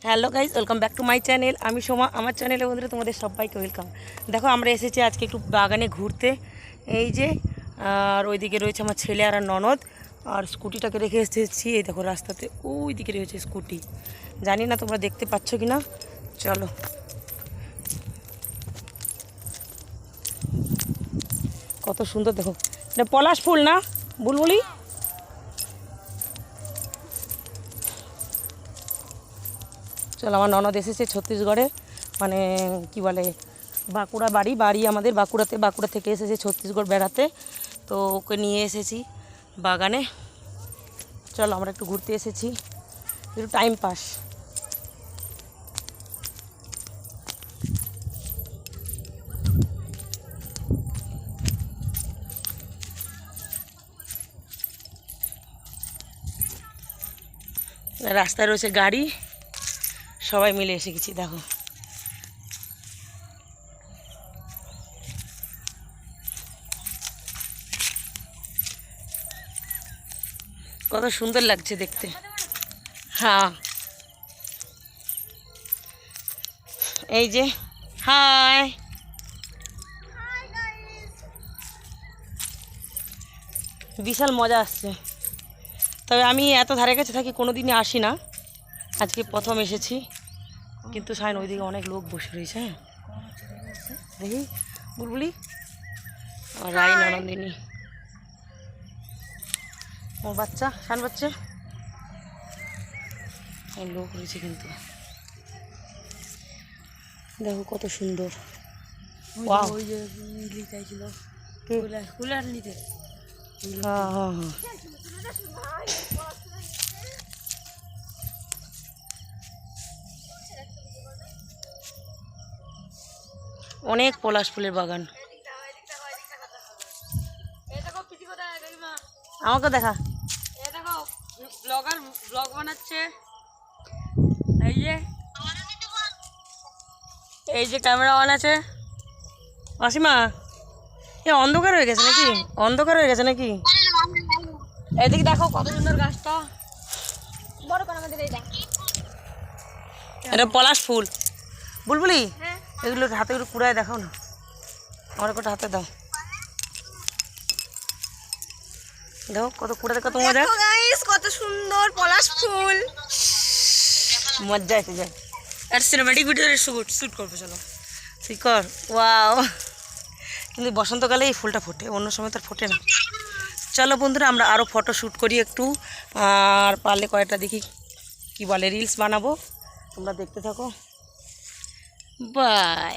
Hello guys, welcome back to my channel. আমি সোমা, আমার চ্যানেলে বন্ধুরা তোমাদের সবাইকে ওয়েলকাম। দেখো আমরা এসেছি আজকে একটু বাগানে ঘুরতে। এই যে আর ওইদিকে রয়েছে আমার ছেলে আর ননদ, আর স্কুটিটাকে রেখে এসেছি এই দেখো রাস্তাতে, ওই দিকে রয়েছে স্কুটি। জানি না তোমরা দেখতে পাচ্ছ কি না, চলো। কত সুন্দর দেখো, এটা পলাশ ফুল না বুলবুলি? চলো, আমার ননদ এসেছে ছত্তিশগড়ে, মানে কি বলে বাঁকুড়া বাড়ি আমাদের বাঁকুড়াতে, বাঁকুড়া থেকে এসেছে ছত্তিশগড় বেড়াতে, তো ওকে নিয়ে এসেছি বাগানে। চলো আমরা একটু ঘুরতে এসেছি, একটু টাইম পাস। রাস্তায় রয়েছে গাড়ি, সবাই মিলে এসে গেছি দেখো। কত সুন্দর লাগছে দেখতে। হ্যাঁ, এই যে হাই, বিশাল মজা আসছে। তবে আমি এত ধারে কাছে থাকি, কোনো দিনই আসি না, আজকে প্রথম এসেছি। কিন্তু সাইন ওইদিকে অনেক লোক বসে রয়েছে। হ্যাঁ দেখি বুলবুলি, রাই ননদিনী, আমার বাচ্চা, সান বাচ্চা, লোক রয়েছে কিন্তু। দেখো কত সুন্দর। ওই যে চাইছিল কুলার নিতে। হ্যাঁ হ্যাঁ হ্যাঁ, অনেক পলাশ ফুলের বাগান। আমাকে দেখা, ব্লগ বানাচ্ছে। এই যে ক্যামেরা অন আছে। মাসিমা, এ অন্ধকার হয়ে গেছে নাকি? অন্ধকার হয়ে গেছে নাকি? এদিকে দেখো কত সুন্দর গাছটা, বড় করে আমাদের এইটা। এটা পলাশ ফুল বুলবুলি। এগুলো হাতে একটু কুড়ায় দেখাও না, আমার একটা হাতে দাও। দেখো কত কুড়াতে, কত মজা। কত সুন্দর পলাশ ফুল, মজা এসে যায়। আর সিনেমেটিক ভিডিও শ্যুট করবো, চলো ঠিক কর। ওয়াও, কিন্তু বসন্তকালে এই ফুলটা ফোটে, অন্য সময় তো ফোটে না। চলো বন্ধুরা, আমরা আরও ফটো শ্যুট করি একটু, আর পারলে কয়েকটা দেখি কি বলে রিলস বানাবো, তোমরা দেখতে থাকো। বাই।